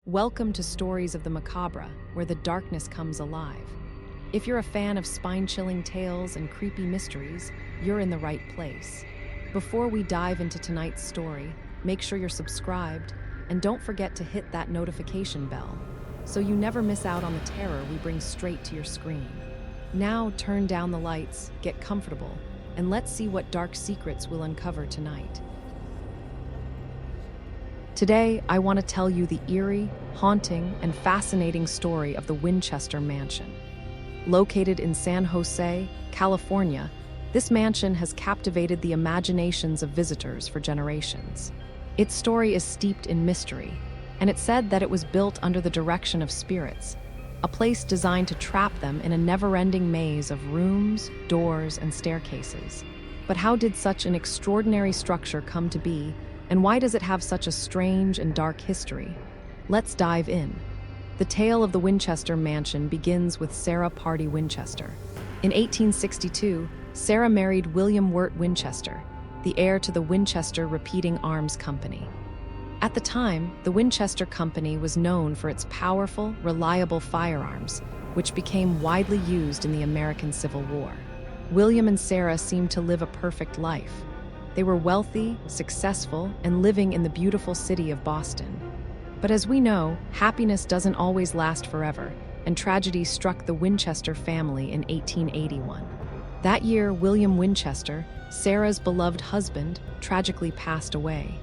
Welcome to Stories of the Macabre, where the darkness comes alive. If you're a fan of spine-chilling tales and creepy mysteries, you're in the right place. Before we dive into tonight's story, make sure you're subscribed, and don't forget to hit that notification bell, so you never miss out on the terror we bring straight to your screen. Now turn down the lights, get comfortable, and let's see what dark secrets we'll uncover tonight. Today, I want to tell you the eerie, haunting, and fascinating story of the Winchester Mansion. Located in San Jose, California, this mansion has captivated the imaginations of visitors for generations. Its story is steeped in mystery, and it's said that it was built under the direction of spirits, a place designed to trap them in a never-ending maze of rooms, doors, and staircases. But how did such an extraordinary structure come to be, and why does it have such a strange and dark history? Let's dive in. The tale of the Winchester Mansion begins with Sarah Pardee Winchester. In 1862, Sarah married William Wirt Winchester, the heir to the Winchester Repeating Arms Company. At the time, the Winchester Company was known for its powerful, reliable firearms, which became widely used in the American Civil War. William and Sarah seemed to live a perfect life. They were wealthy, successful, and living in the beautiful city of Boston. But as we know, happiness doesn't always last forever, and tragedy struck the Winchester family in 1881. That year, William Winchester, Sarah's beloved husband, tragically passed away.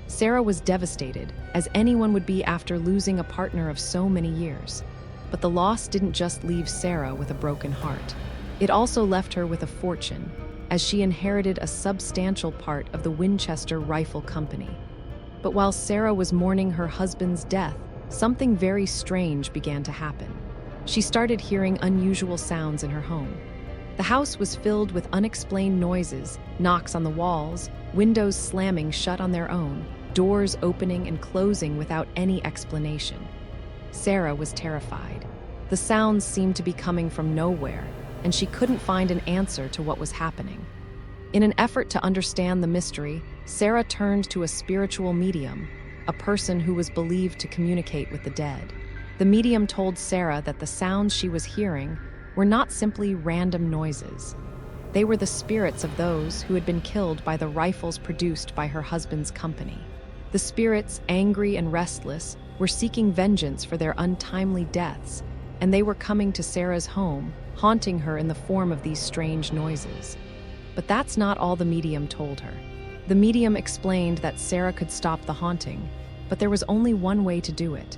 Sarah was devastated, as anyone would be after losing a partner of so many years. But the loss didn't just leave Sarah with a broken heart. It also left her with a fortune, as she inherited a substantial part of the Winchester Rifle Company. But while Sarah was mourning her husband's death, something very strange began to happen. She started hearing unusual sounds in her home. The house was filled with unexplained noises, knocks on the walls, windows slamming shut on their own, doors opening and closing without any explanation. Sarah was terrified. The sounds seemed to be coming from nowhere, and she couldn't find an answer to what was happening. In an effort to understand the mystery, Sarah turned to a spiritual medium, a person who was believed to communicate with the dead. The medium told Sarah that the sounds she was hearing were not simply random noises. They were the spirits of those who had been killed by the rifles produced by her husband's company. The spirits, angry and restless, were seeking vengeance for their untimely deaths, and they were coming to Sarah's home, haunting her in the form of these strange noises. But that's not all the medium told her. The medium explained that Sarah could stop the haunting, but there was only one way to do it.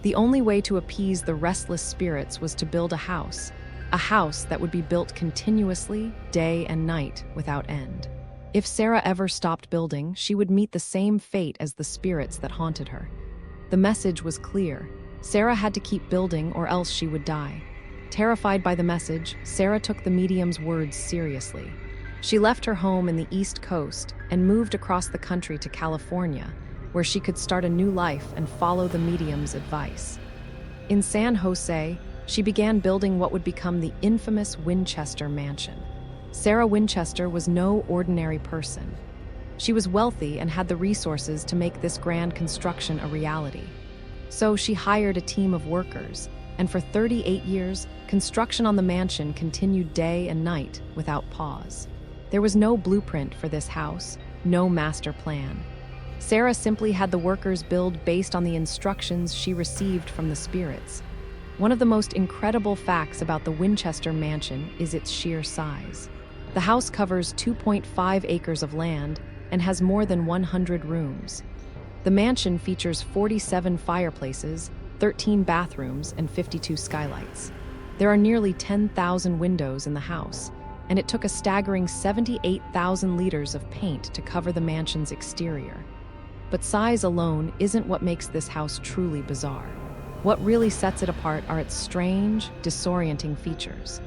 The only way to appease the restless spirits was to build a house that would be built continuously, day and night, without end. If Sarah ever stopped building, she would meet the same fate as the spirits that haunted her. The message was clear. Sarah had to keep building or else she would die. Terrified by the message, Sarah took the medium's words seriously. She left her home in the East Coast and moved across the country to California, where she could start a new life and follow the medium's advice. In San Jose, she began building what would become the infamous Winchester Mansion. Sarah Winchester was no ordinary person. She was wealthy and had the resources to make this grand construction a reality. So she hired a team of workers, and for 38 years, construction on the mansion continued day and night without pause. There was no blueprint for this house, no master plan. Sarah simply had the workers build based on the instructions she received from the spirits. One of the most incredible facts about the Winchester Mansion is its sheer size. The house covers 2.5 acres of land and has more than 100 rooms. The mansion features 47 fireplaces, 13 bathrooms, and 52 skylights. There are nearly 10,000 windows in the house, and it took a staggering 78,000 liters of paint to cover the mansion's exterior. But size alone isn't what makes this house truly bizarre. What really sets it apart are its strange, disorienting features.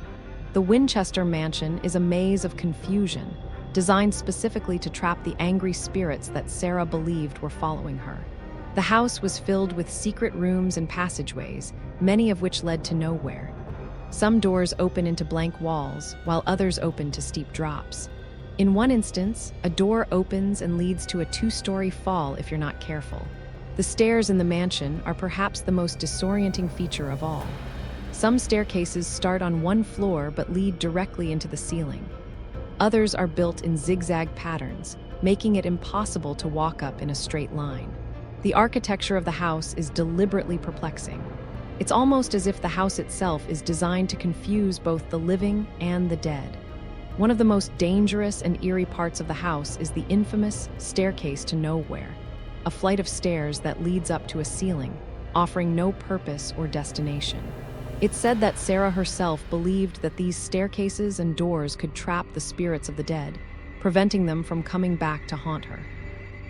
The Winchester Mansion is a maze of confusion, designed specifically to trap the angry spirits that Sarah believed were following her. The house was filled with secret rooms and passageways, many of which led to nowhere. Some doors open into blank walls, while others open to steep drops. In one instance, a door opens and leads to a 2-story fall if you're not careful. The stairs in the mansion are perhaps the most disorienting feature of all. Some staircases start on one floor but lead directly into the ceiling. Others are built in zigzag patterns, making it impossible to walk up in a straight line. The architecture of the house is deliberately perplexing. It's almost as if the house itself is designed to confuse both the living and the dead. One of the most dangerous and eerie parts of the house is the infamous staircase to nowhere, a flight of stairs that leads up to a ceiling, offering no purpose or destination. It's said that Sarah herself believed that these staircases and doors could trap the spirits of the dead, preventing them from coming back to haunt her.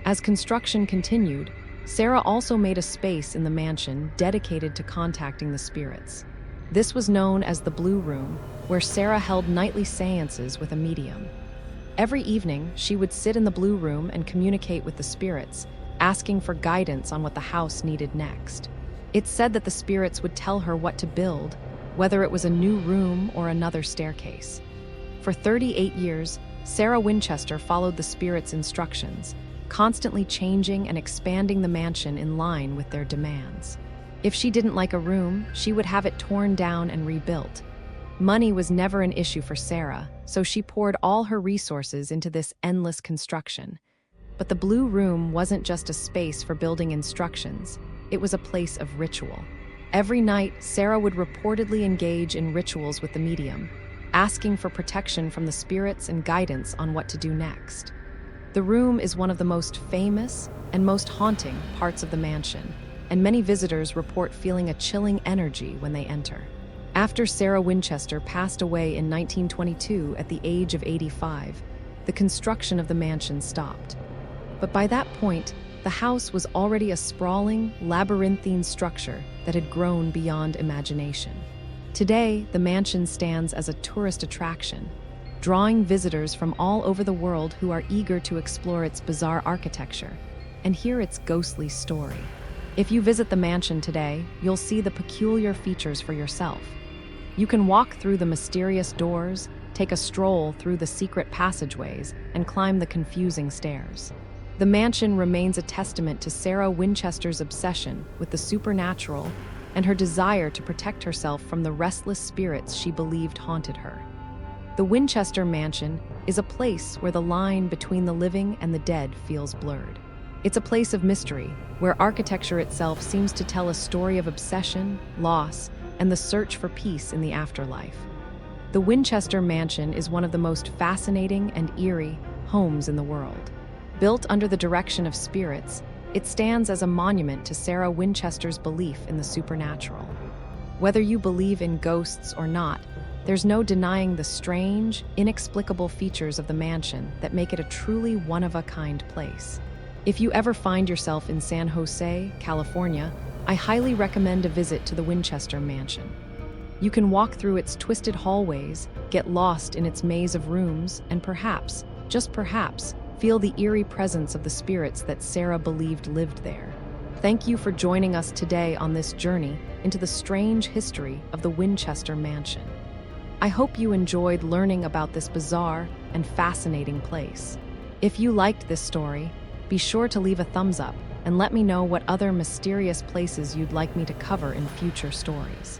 As construction continued, Sarah also made a space in the mansion dedicated to contacting the spirits. This was known as the Blue Room, where Sarah held nightly seances with a medium. Every evening, she would sit in the Blue Room and communicate with the spirits, asking for guidance on what the house needed next. It's said that the spirits would tell her what to build, whether it was a new room or another staircase. For 38 years, Sarah Winchester followed the spirits' instructions, constantly changing and expanding the mansion in line with their demands. If she didn't like a room, she would have it torn down and rebuilt. Money was never an issue for Sarah, so she poured all her resources into this endless construction. But the Blue Room wasn't just a space for building instructions, it was a place of ritual. Every night, Sarah would reportedly engage in rituals with the medium, asking for protection from the spirits and guidance on what to do next. The room is one of the most famous and most haunting parts of the mansion, and many visitors report feeling a chilling energy when they enter. After Sarah Winchester passed away in 1922 at the age of 85, the construction of the mansion stopped. But by that point, the house was already a sprawling, labyrinthine structure that had grown beyond imagination. Today, the mansion stands as a tourist attraction, drawing visitors from all over the world who are eager to explore its bizarre architecture and hear its ghostly story. If you visit the mansion today, you'll see the peculiar features for yourself. You can walk through the mysterious doors, take a stroll through the secret passageways, and climb the confusing stairs. The mansion remains a testament to Sarah Winchester's obsession with the supernatural and her desire to protect herself from the restless spirits she believed haunted her. The Winchester Mansion is a place where the line between the living and the dead feels blurred. It's a place of mystery, where architecture itself seems to tell a story of obsession, loss, and the search for peace in the afterlife. The Winchester Mansion is one of the most fascinating and eerie homes in the world. Built under the direction of spirits, it stands as a monument to Sarah Winchester's belief in the supernatural. Whether you believe in ghosts or not, there's no denying the strange, inexplicable features of the mansion that make it a truly one-of-a-kind place. If you ever find yourself in San Jose, California, I highly recommend a visit to the Winchester Mansion. You can walk through its twisted hallways, get lost in its maze of rooms, and perhaps, just perhaps, feel the eerie presence of the spirits that Sarah believed lived there. Thank you for joining us today on this journey into the strange history of the Winchester Mansion. I hope you enjoyed learning about this bizarre and fascinating place. If you liked this story, be sure to leave a thumbs up and let me know what other mysterious places you'd like me to cover in future stories.